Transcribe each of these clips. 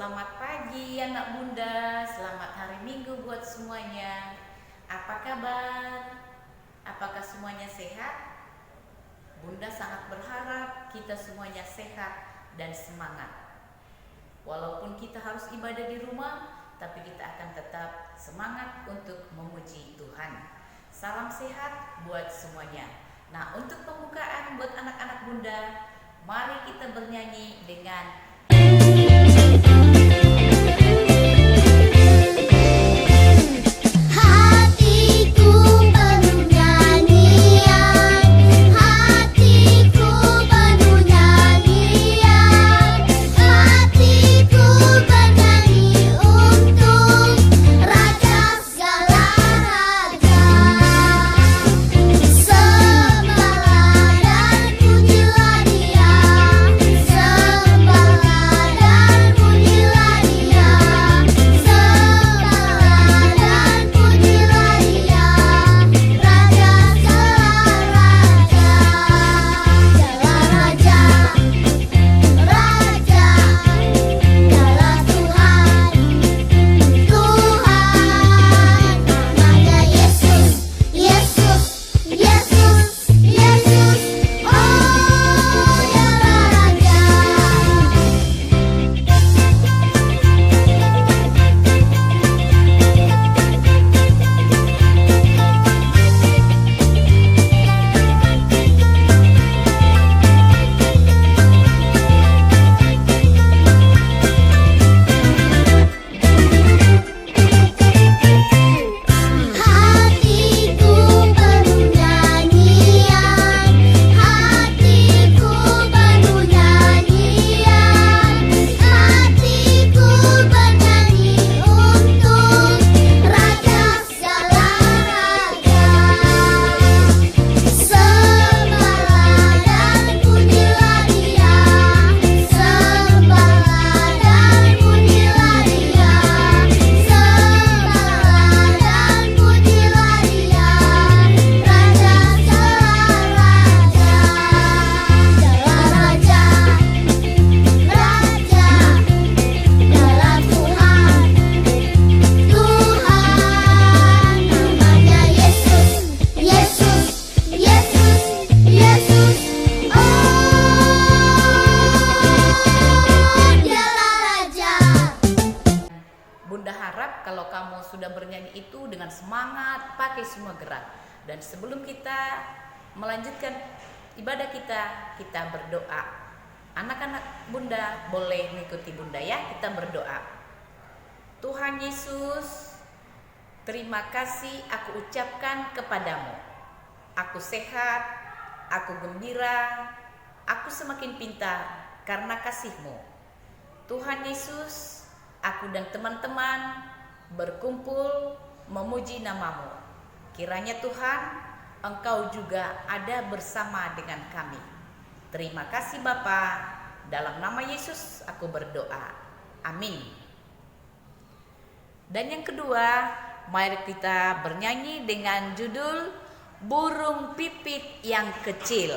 Selamat pagi anak bunda, selamat hari Minggu buat semuanya. Apa kabar? Apakah semuanya sehat? Bunda sangat berharap kita semuanya sehat dan semangat. Walaupun kita harus ibadah di rumah, tapi kita akan tetap semangat untuk memuji Tuhan. Salam sehat buat semuanya. Nah, untuk pembukaan buat anak-anak bunda, mari kita bernyanyi dengan kalau kamu sudah bernyanyi itu dengan semangat, pakai semua gerak. Dan sebelum kita melanjutkan ibadah kita berdoa. Anak-anak bunda boleh mengikuti bunda ya, kita berdoa. Tuhan Yesus, terima kasih aku ucapkan kepadamu. Aku sehat, aku gembira, aku semakin pintar karena kasih-Mu. Tuhan Yesus, aku dan teman-teman berkumpul memuji nama-Mu. Kiranya Tuhan, Engkau juga ada bersama dengan kami. Terima kasih Bapa, dalam nama Yesus aku berdoa. Amin. Dan yang kedua, mari kita bernyanyi dengan judul Burung Pipit yang Kecil.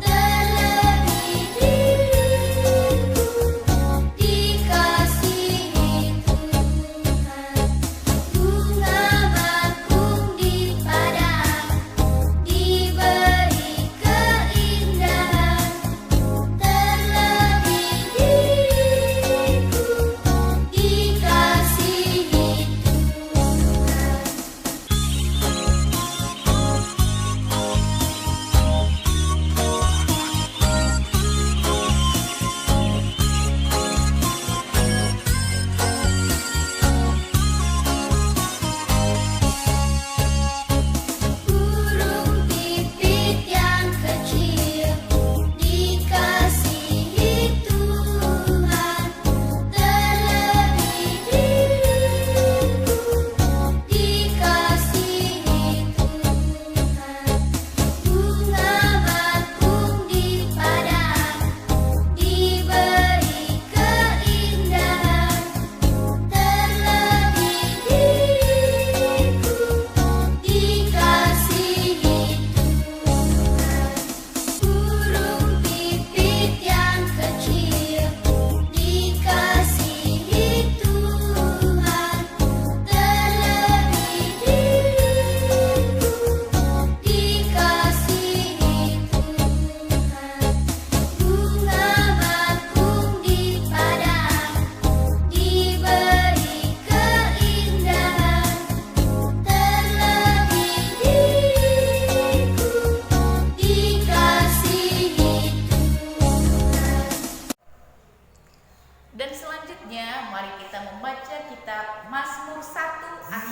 Terlebih diriku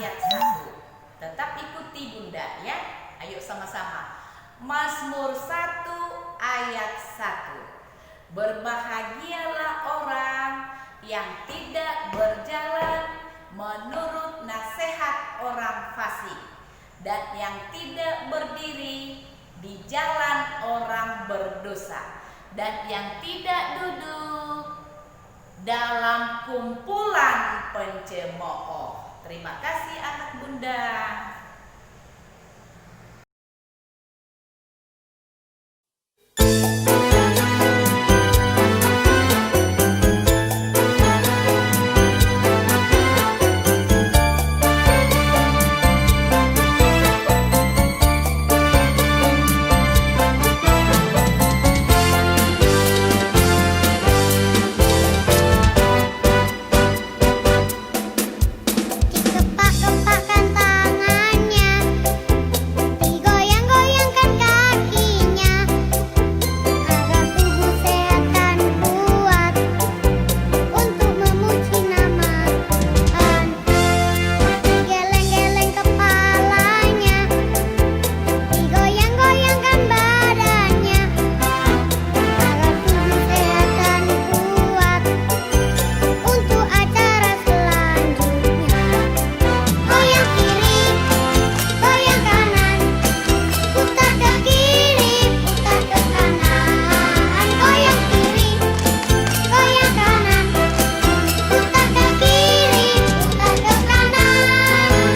ayat 1. Tetap ikuti Bunda ya. Ayo sama-sama. Mazmur 1 ayat 1. Berbahagialah orang yang tidak berjalan menurut nasihat orang fasik, dan yang tidak berdiri di jalan orang berdosa, dan yang tidak duduk dalam kumpulan pencemooh. Terima kasih anak Bunda. Kepak-kepakkan tangannya, digoyang-goyangkan kakinya, agar tubuh sehat dan kuat untuk memuji nama Tuhan. Digeleng-geleng kepalanya, digoyang-goyangkan badannya, agar tubuh sehat dan kuat untuk acara selanjutnya. Goyang kiri, goyang kanan, putar ke kiri, putar ke kanan. Goyang kiri, goyang kanan, putar ke kiri, putar ke kanan.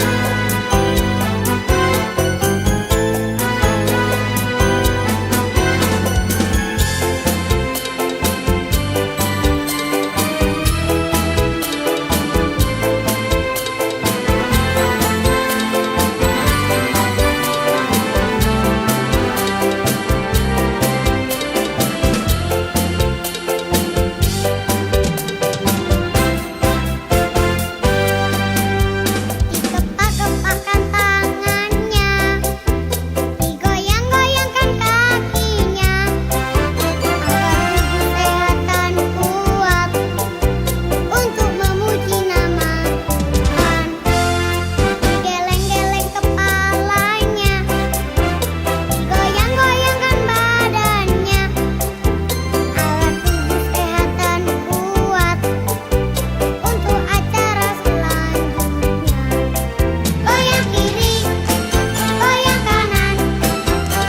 Kepak-kepakkan tangannya, digoyang-goyangkan kakinya, agar tubuh sehat dan kuat untuk memuji nama Tuhan. Digeleng-geleng kepalanya, digoyang-goyangkan badannya, agar tubuh sehat dan kuat untuk acara selanjutnya. Goyang kiri, goyang kanan,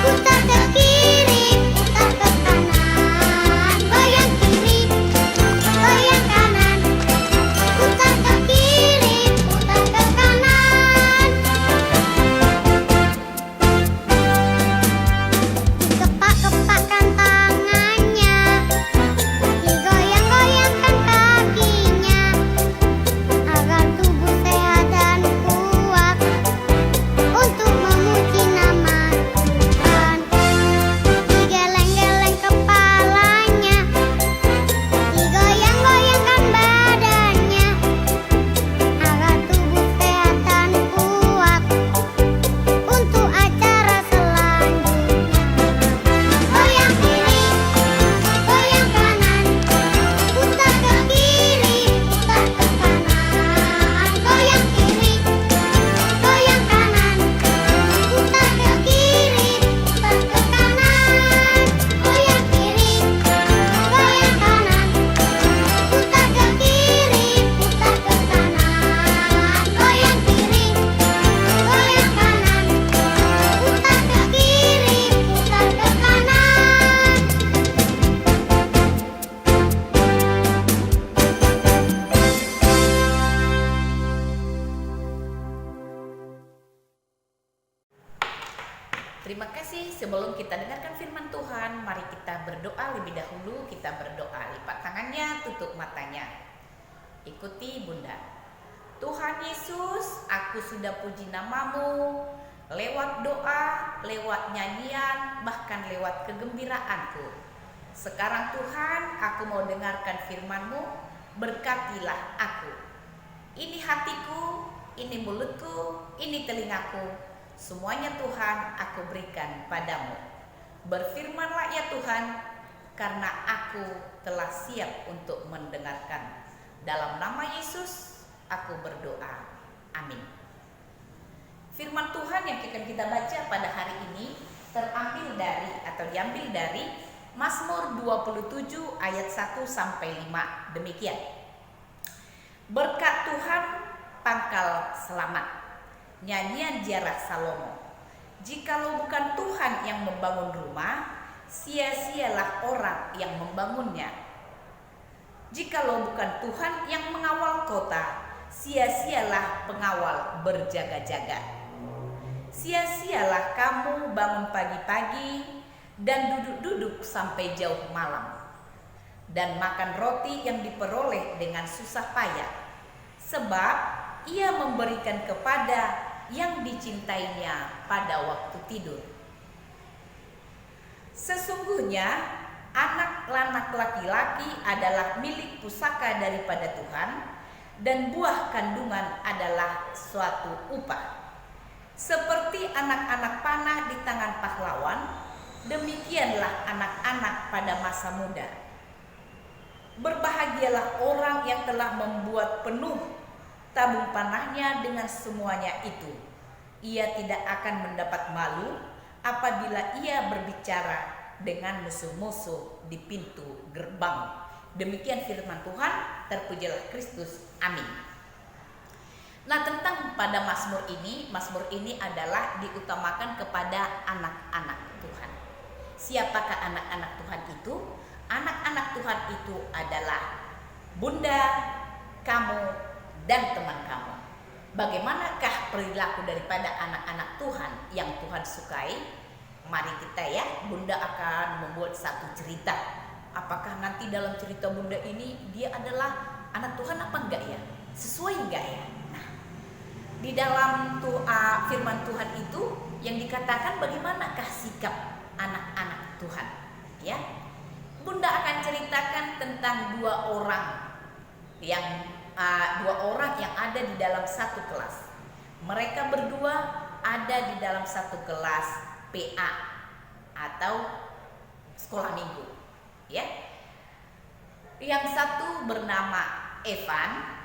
putar ke kiri, putar ke kanan. Goyang kiri, goyang kanan, putar ke kiri, putar ke kanan. Kepak-kepakkan tangannya, digoyang-goyangkan kakinya, agar tubuh sehat dan kuat untuk memuji nama Tuhan. Digeleng-geleng kepalanya, digoyang-goyangkan badannya, agar tubuh sehat dan kuat untuk acara selanjutnya. Goyang kiri, goyang kanan, putar ke kiri, putar ke kanan. Goyang kiri, goyang kanan, putar ke kiri, putar ke kanan. Goyang kiri, goyang kanan, putar ke kiri, putar ke kanan. Goyang kiri, goyang kanan, putar ke kiri, putar ke kanan. Terima kasih. Sebelum kita dengarkan firman Tuhan, mari kita berdoa lebih dahulu. Kita berdoa, lipat tangannya, tutup matanya. Ikuti Bunda. Tuhan Yesus, aku sudah puji namamu lewat doa, lewat nyanyian, bahkan lewat kegembiraanku. Sekarang Tuhan, aku mau dengarkan firman-Mu, berkatilah aku. Ini hatiku, ini mulutku, ini telingaku. Semuanya Tuhan aku berikan padamu. Berfirmanlah ya Tuhan, karena aku telah siap untuk mendengarkan. Dalam nama Yesus aku berdoa. Amin. yang akan kita baca pada hari ini diambil dari Mazmur 27 ayat 1 sampai 5. Demikian. Berkat Tuhan pangkal selamat. Nyanyian ziarah Salomo. Jikalau bukan Tuhan yang membangun rumah, sia-sialah orang yang membangunnya. Jikalau bukan Tuhan yang mengawal kota, sia-sialah pengawal berjaga-jaga. Sia-sialah kamu bangun pagi-pagi dan duduk-duduk sampai jauh malam, dan makan roti yang diperoleh dengan susah payah, sebab ia memberikan kepada yang dicintainya pada waktu tidur. Sesungguhnya anak-anak laki-laki adalah milik pusaka daripada Tuhan, dan buah kandungan adalah suatu upah. Seperti anak-anak panah di tangan pahlawan, demikianlah anak-anak pada masa muda. Berbahagialah orang yang telah membuat penuh tabung panahnya dengan semuanya itu. Ia tidak akan mendapat malu apabila ia berbicara dengan musuh-musuh di pintu gerbang. Demikian firman Tuhan, terpujilah Kristus. Amin. Nah, tentang pada Mazmur ini adalah diutamakan kepada anak-anak Tuhan. Siapakah anak-anak Tuhan itu? Anak-anak Tuhan itu adalah bunda, kamu, dan teman kamu. Bagaimanakah perilaku daripada anak-anak Tuhan yang Tuhan sukai? Mari kita bunda akan membuat satu cerita. Apakah nanti dalam cerita bunda ini dia adalah anak Tuhan apa enggak ya? Sesuai enggak ya? Nah, di dalam firman Tuhan itu yang dikatakan bagaimanakah sikap anak-anak Tuhan, ya? Bunda akan ceritakan tentang dua orang yang ada di dalam satu kelas. Mereka berdua ada di dalam satu kelas PA atau sekolah minggu, ya. Yang satu bernama Evan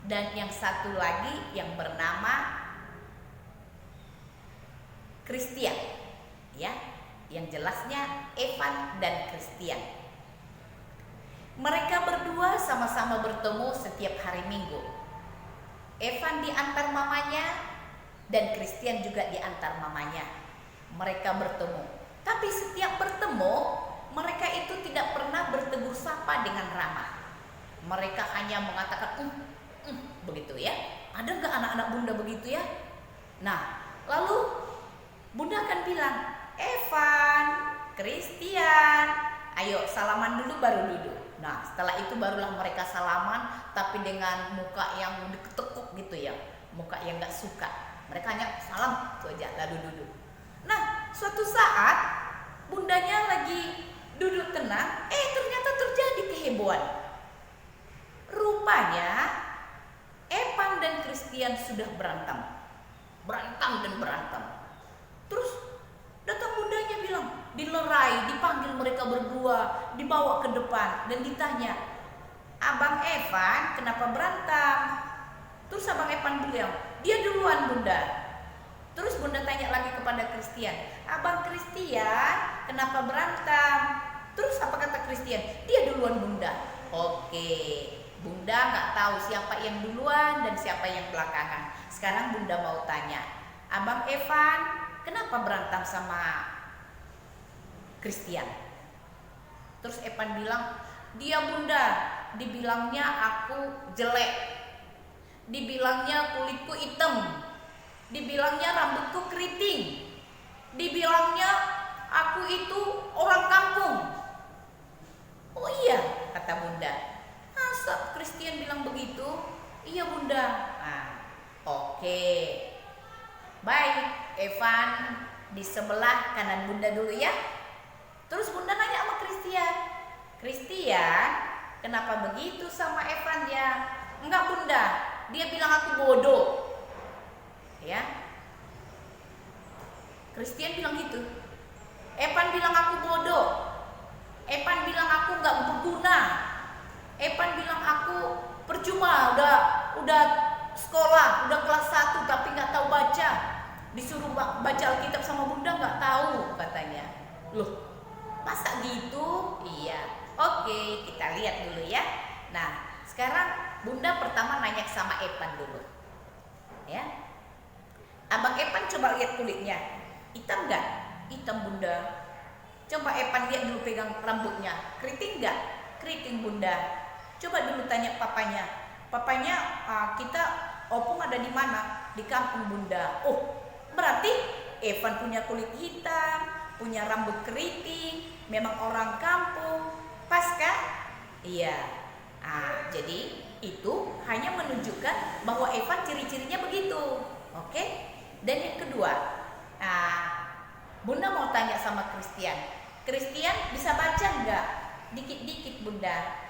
dan yang satu lagi yang bernama Christian, ya. Yang jelasnya Evan dan Christian. Mereka berdua sama-sama bertemu setiap hari Minggu. Evan diantar mamanya dan Christian juga diantar mamanya. Mereka bertemu. Tapi setiap bertemu, mereka itu tidak pernah bertegur sapa dengan ramah. Mereka hanya mengatakan begitu ya. Ada nggak anak-anak bunda begitu ya? Nah, lalu bunda akan bilang, Evan, Christian, ayo salaman dulu baru duduk. Nah, setelah itu barulah mereka salaman, tapi dengan muka yang diketekuk gitu ya, muka yang nggak suka. Mereka hanya salam itu aja lalu duduk. Nah, suatu saat bundanya lagi duduk tenang, ternyata terjadi kehebohan. Rupanya Evan dan Christian sudah berantem dan berantem. Terus datang bundanya bilang, dilerai, dipanggil mereka berdua, dibawa ke depan dan ditanya, Abang Evan kenapa berantem? Terus Abang Evan bilang, dia duluan bunda. Terus bunda tanya lagi kepada Christian, Abang Christian kenapa berantem? Terus apa kata Christian? Dia duluan bunda. Oke, bunda nggak tahu siapa yang duluan dan siapa yang belakangan. Sekarang bunda mau tanya, Abang Evan kenapa berantem sama Christian? Terus Evan bilang, dia bunda, dibilangnya aku jelek, dibilangnya kulitku hitam, dibilangnya rambutku keriting, dibilangnya aku itu orang kampung. Oh iya, kata bunda. Masa Christian bilang begitu? Iya bunda. Nah, oke. Baik, Evan di sebelah kanan bunda dulu ya. Terus bunda nanya sama Christian, Christian kenapa begitu sama Evan ya? Enggak bunda, dia bilang aku bodoh. Ya, Christian bilang gitu. Evan bilang aku bodoh. Evan bilang aku nggak berguna. Evan bilang aku percuma, udah sekolah, udah kelas 1 tapi nggak tahu baca. Disuruh Evan dulu. Ya. Abang Evan coba lihat kulitnya. Hitam nggak? Hitam Bunda. Coba Evan lihat dulu pegang rambutnya. Keriting nggak? Keriting Bunda. Coba dulu tanya papanya. Papanya, kita opung ada di mana? Di kampung Bunda. Oh, berarti Evan punya kulit hitam, punya rambut keriting, memang orang kampung. Pas kan? Iya. Jadi itu hanya menunjukkan bahwa Evan ciri-cirinya begitu. Oke? Dan yang kedua, Bunda mau tanya sama Christian. Christian bisa baca nggak? Dikit-dikit Bunda.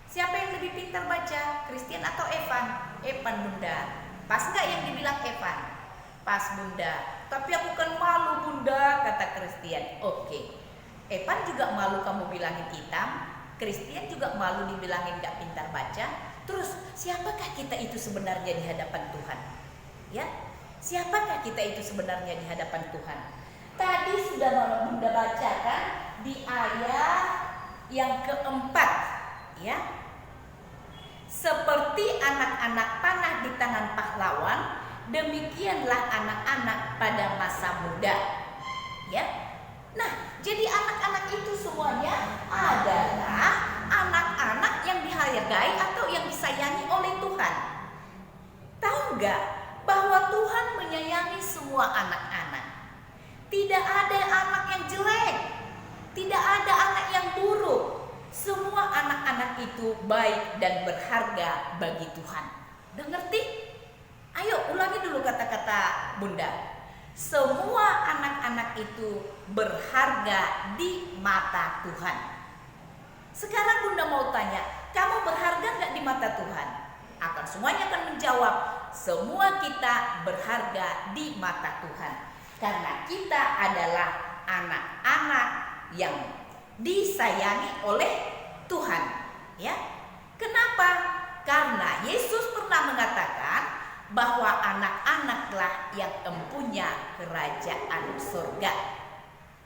Siapa yang lebih pintar baca? Christian atau Evan? Evan Bunda. Pas nggak yang dibilang Evan? Pas Bunda. Tapi aku kan malu Bunda, kata Christian. Oke. Evan juga malu kamu bilangin hitam. Christian juga malu dibilangin nggak pintar baca. Terus siapakah kita itu sebenarnya di hadapan Tuhan? Ya, siapakah kita itu sebenarnya di hadapan Tuhan? Tadi sudah Bunda bacakan di ayat yang keempat, ya. Seperti anak-anak panah di tangan pahlawan, demikianlah anak-anak pada masa muda. Ya. Nah, jadi anak-anak itu semuanya adalah anak-anak yang dihargai atau yang disayangi oleh Tuhan. Tahu nggak bahwa Tuhan menyayangi semua anak-anak? Tidak ada anak yang jelek, tidak ada anak yang buruk. Semua anak-anak itu baik dan berharga bagi Tuhan. Udah ngerti? Ayo ulangi dulu kata-kata Bunda. Semua anak-anak itu berharga di mata Tuhan. Sekarang Bunda mau tanya, kamu berharga nggak di mata Tuhan? Semuanya akan menjawab, semua kita berharga di mata Tuhan. Karena kita adalah anak-anak yang disayangi oleh Tuhan, ya. Kenapa? Karena Yesus pernah mengatakan bahwa anak-anaklah yang empunya kerajaan surga.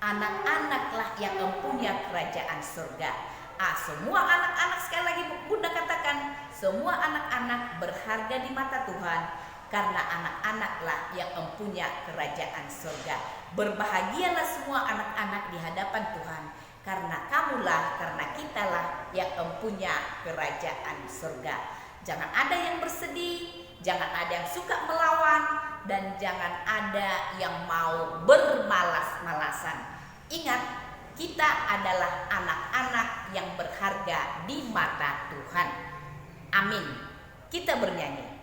Anak-anaklah yang empunya kerajaan surga. Semua anak-anak, sekali lagi Bunda katakan, semua anak-anak berharga di mata Tuhan karena anak-anaklah yang empunya kerajaan surga. Berbahagialah semua anak-anak di hadapan Tuhan karena kamulah, karena kitalah yang empunya kerajaan surga. Jangan ada yang bersedih, jangan ada yang suka melawan, dan jangan ada yang mau bermalas-malasan. Ingat, kita adalah anak-anak yang berharga di mata Tuhan. Amin. Kita bernyanyi.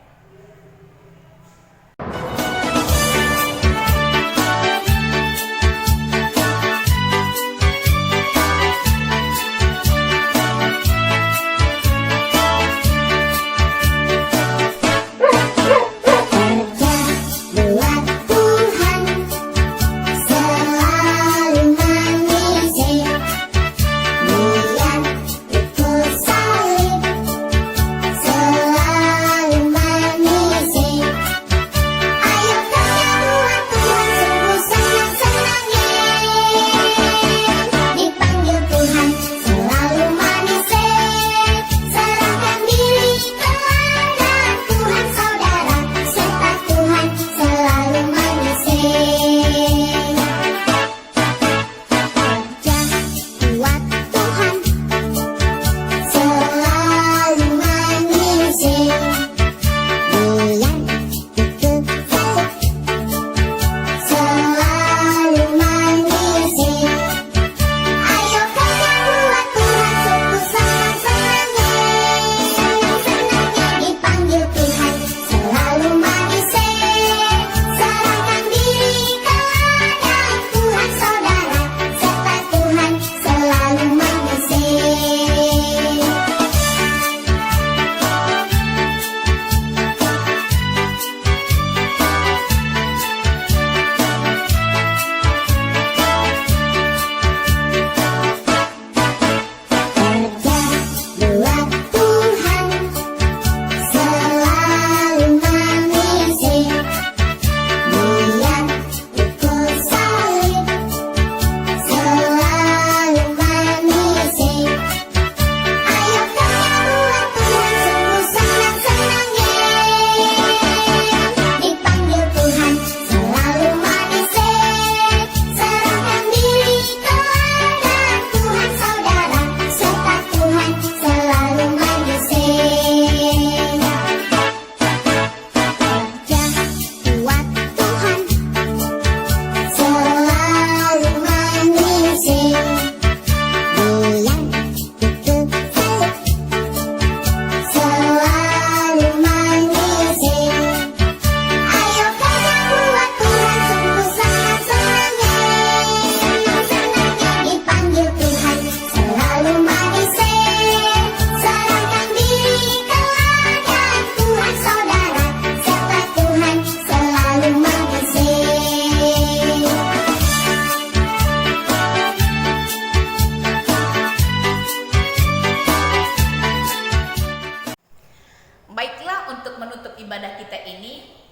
Selalu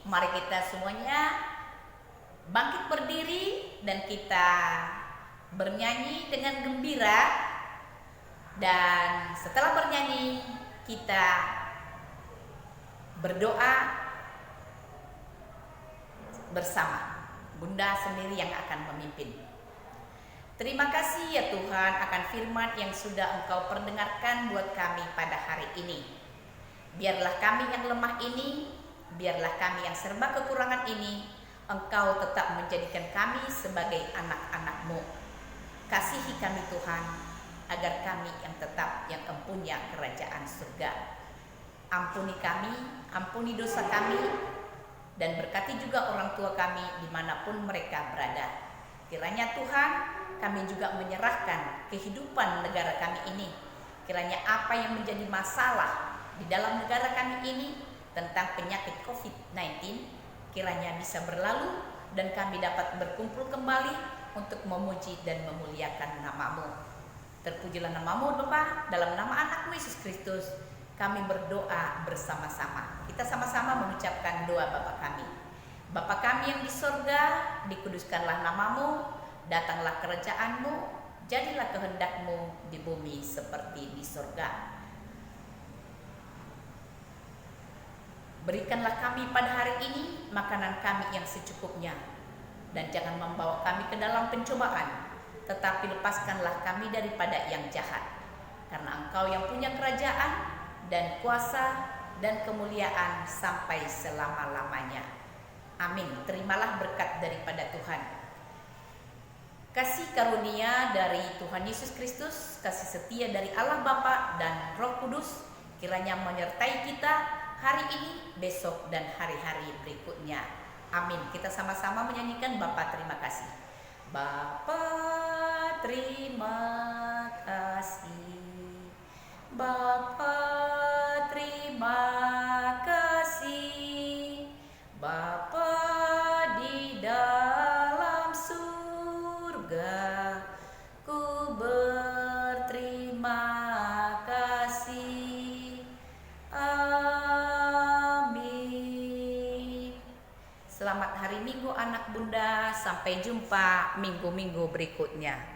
mari kita semuanya bangkit berdiri dan kita bernyanyi dengan gembira. Dan setelah bernyanyi, kita berdoa bersama. Bunda sendiri yang akan memimpin. Terima kasih ya Tuhan akan firman yang sudah Engkau perdengarkan buat kami pada hari ini. Biarlah kami yang lemah ini, biarlah kami yang serba kekurangan ini, Engkau tetap menjadikan kami sebagai anak-anak-Mu. Kasihi kami Tuhan, agar kami yang tetap yang empunya kerajaan surga. Ampuni kami, ampuni dosa kami, dan berkati juga orang tua kami dimanapun mereka berada. Kiranya Tuhan, kami juga menyerahkan kehidupan negara kami ini. Kiranya apa yang menjadi masalah di dalam negara kami ini tentang penyakit COVID-19, kiranya bisa berlalu dan kami dapat berkumpul kembali untuk memuji dan memuliakan nama-Mu. Terpujilah nama-Mu Bapa, dalam nama anak-Mu Yesus Kristus kami berdoa bersama-sama. Kita sama-sama mengucapkan doa Bapa kami. Bapa kami yang di sorga, dikuduskanlah nama-Mu, datanglah kerajaan-Mu, jadilah kehendak-Mu di bumi seperti di sorga. Berikanlah kami pada hari ini makanan kami yang secukupnya, dan jangan membawa kami ke dalam pencobaan, tetapi lepaskanlah kami daripada yang jahat. Karena Engkau yang punya kerajaan dan kuasa dan kemuliaan sampai selama-lamanya. Amin. Terimalah berkat daripada Tuhan. Kasih karunia dari Tuhan Yesus Kristus, kasih setia dari Allah Bapa dan Roh Kudus, kiranya menyertai kita hari ini, besok, dan hari-hari berikutnya. Amin. Kita sama-sama menyanyikan Bapa terima kasih. Bapa terima kasih. Bapa terima kasih. Bapa di dalam surga, ku berterima kasih. Amin. Selamat hari Minggu anak Bunda. Sampai jumpa minggu-minggu berikutnya.